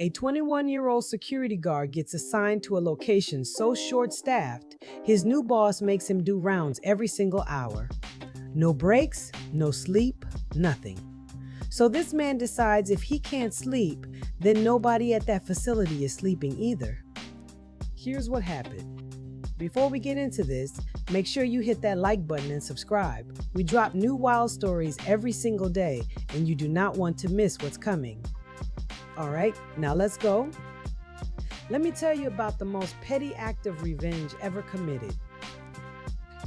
A 21-year-old security guard gets assigned to a location so short-staffed, his new boss makes him do rounds every single hour. No breaks, no sleep, nothing. So this man decides if he can't sleep, then nobody at that facility is sleeping either. Here's what happened. Before we get into this, make sure you hit that like button and subscribe. We drop new wild stories every single day, and you do not want to miss what's coming. All right, now let's go. Let me tell you about the most petty act of revenge ever committed.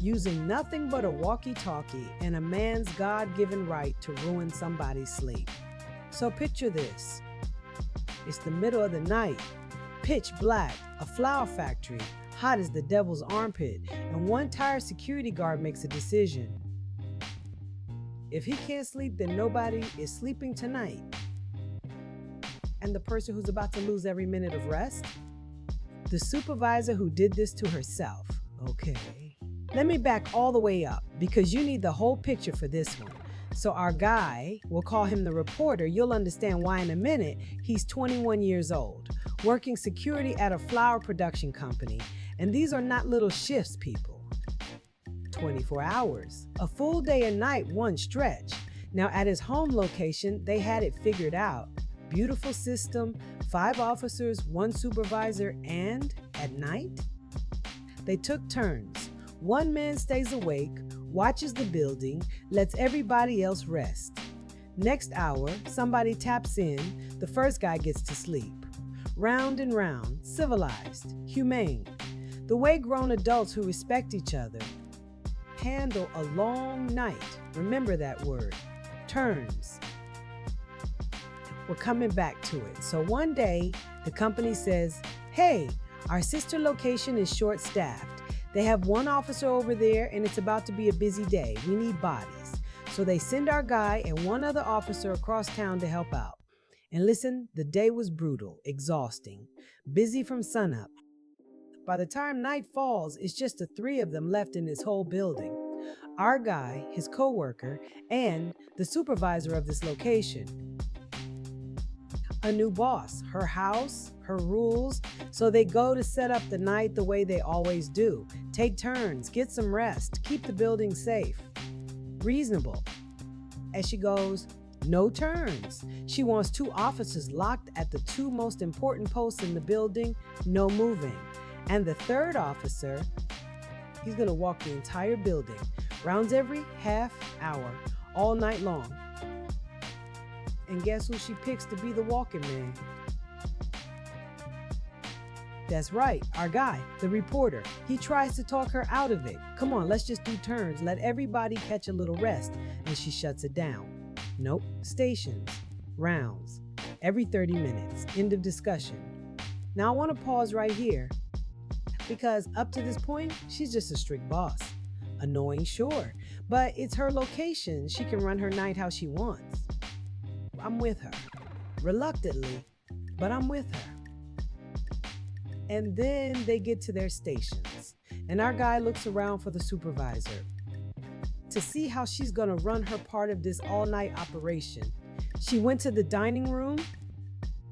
Using nothing but a walkie-talkie and a man's God-given right to ruin somebody's sleep. So picture this. It's the middle of the night, pitch black, a flower factory, hot as the devil's armpit, and one tired security guard makes a decision. If he can't sleep, then nobody is sleeping tonight. And the person who's about to lose every minute of rest? The supervisor who did this to herself. Okay. Let me back all the way up because you need the whole picture for this one. So our guy, we'll call him the reporter, you'll understand why in a minute. He's 21 years old, working security at a flower production company. And these are not little shifts, people. 24 hours, a full day and night, one stretch. Now at his home location, they had it figured out. Beautiful system, 5 officers, 1 supervisor, and at night, they took turns. One man stays awake, watches the building, lets everybody else rest. Next hour, somebody taps in, the first guy gets to sleep. Round and round, civilized, humane. The way grown adults who respect each other handle a long night. Remember that word, turns. We're coming back to it. So one day, the company says, hey, our sister location is short-staffed. They have 1 officer over there and it's about to be a busy day. We need bodies. So they send our guy and 1 other officer across town to help out. And listen, the day was brutal, exhausting, busy from sunup. By the time night falls, it's just the 3 of them left in this whole building. Our guy, his co-worker, and the supervisor of this location. A new boss, her house, her rules, so they go to set up the night the way they always do. Take turns, get some rest, keep the building safe. Reasonable. As she goes, no turns. She wants 2 officers locked at the 2 most important posts in the building, no moving. And the 3rd officer, he's gonna walk the entire building, rounds every half hour, all night long. And guess who she picks to be the walking man? That's right, our guy, the reporter. He tries to talk her out of it. Come on, let's just do turns. Let everybody catch a little rest. And she shuts it down. Nope, stations, rounds, every 30 minutes, end of discussion. Now I want to pause right here because up to this point, she's just a strict boss. Annoying, sure, but it's her location. She can run her night how she wants. I'm with her, reluctantly, but I'm with her. And then they get to their stations, and our guy looks around for the supervisor to see how she's gonna run her part of this all-night operation. She went to the dining room,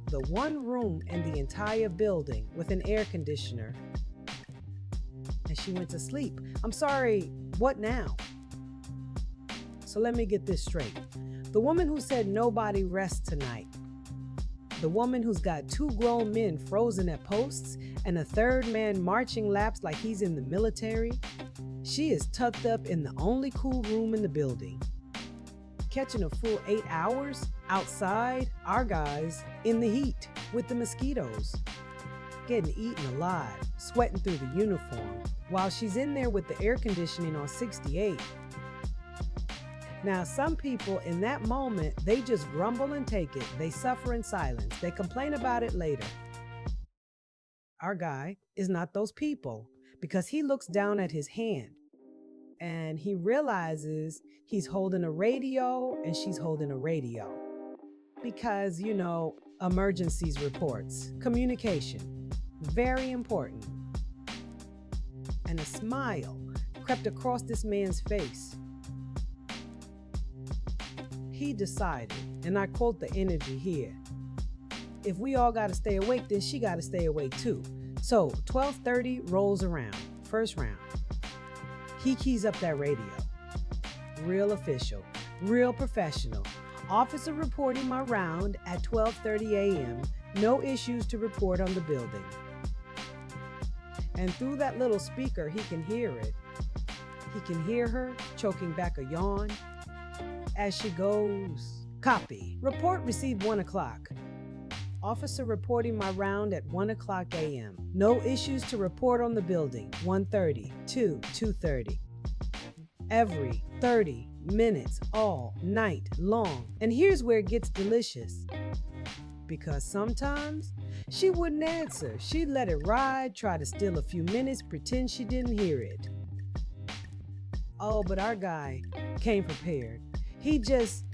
the 1 room in the entire building with an air conditioner, and she went to sleep. I'm sorry, what now? So let me get this straight. The woman who said nobody rests tonight, the woman who's got 2 grown men frozen at posts and a 3rd man marching laps like he's in the military, she is tucked up in the only cool room in the building. Catching a full 8 hours outside, our guys in the heat with the mosquitoes, getting eaten alive, sweating through the uniform, while she's in there with the air conditioning on 68. Now, some people in that moment, they just grumble and take it. They suffer in silence. They complain about it later. Our guy is not those people because he looks down at his hand and he realizes he's holding a radio and she's holding a radio. Because, emergencies reports, communication, very important. And a smile crept across this man's face. He decided, and I quote the energy here, If we all gotta stay awake, then she gotta stay awake too. So 12:30 rolls around, first round. He keys up that radio. Real official, real professional. Officer reporting my round at 12:30 a.m. No issues to report on the building. And through that little speaker, he can hear it. He can hear her choking back a yawn as she goes, copy. Report received 1 o'clock. Officer reporting my round at 1 o'clock a.m. No issues to report on the building. 1:30, 2:30. Every 30 minutes, all night long. And here's where it gets delicious. Because sometimes she wouldn't answer. She'd let it ride, try to steal a few minutes, pretend she didn't hear it. Oh, but our guy came prepared. He just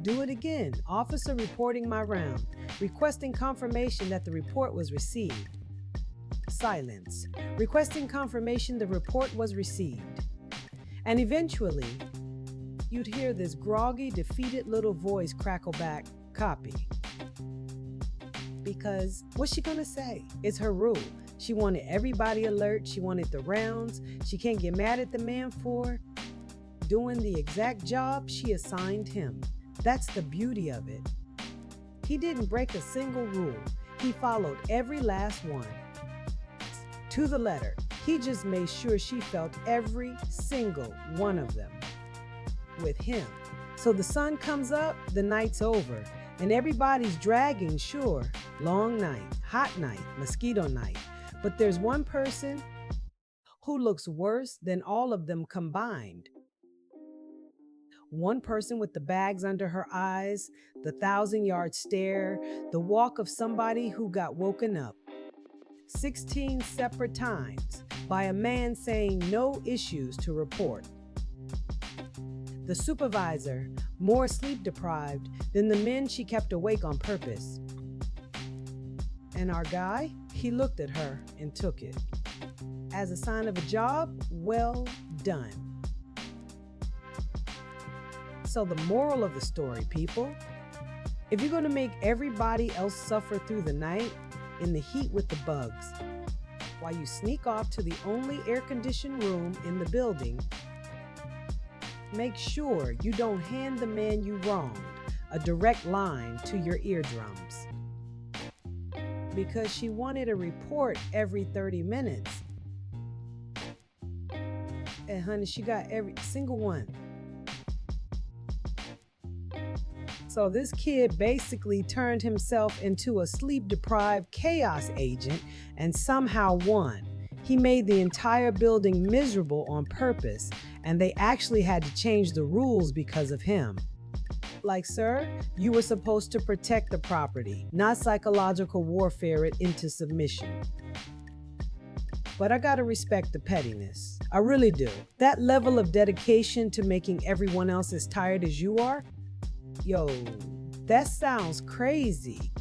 do it again. Officer reporting my round, requesting confirmation that the report was received. Silence. Requesting confirmation the report was received. And eventually, you'd hear this groggy, defeated little voice crackle back, copy. Because what's she gonna say? It's her rule. She wanted everybody alert. She wanted the rounds. She can't get mad at the man for doing the exact job she assigned him. That's the beauty of it. He didn't break a single rule. He followed every last one. To the letter. He just made sure she felt every single one of them with him. So the sun comes up, the night's over, and everybody's dragging, sure. Long night, hot night, mosquito night. But there's one person who looks worse than all of them combined. One person with the bags under her eyes, the 1,000-yard stare, the walk of somebody who got woken up 16 separate times by a man saying no issues to report. The supervisor, more sleep deprived than the men she kept awake on purpose. And our guy, he looked at her and took it. As a sign of a job well done. So the moral of the story, people, if you're gonna make everybody else suffer through the night, in the heat with the bugs, while you sneak off to the only air-conditioned room in the building, make sure you don't hand the man you wronged a direct line to your eardrums. Because she wanted a report every 30 minutes. And honey, she got every single one. So this kid basically turned himself into a sleep-deprived chaos agent and somehow won. He made the entire building miserable on purpose, and they actually had to change the rules because of him. Like, sir, you were supposed to protect the property, not psychological warfare it into submission. But I gotta respect the pettiness. I really do. That level of dedication to making everyone else as tired as you are, yo, that sounds crazy.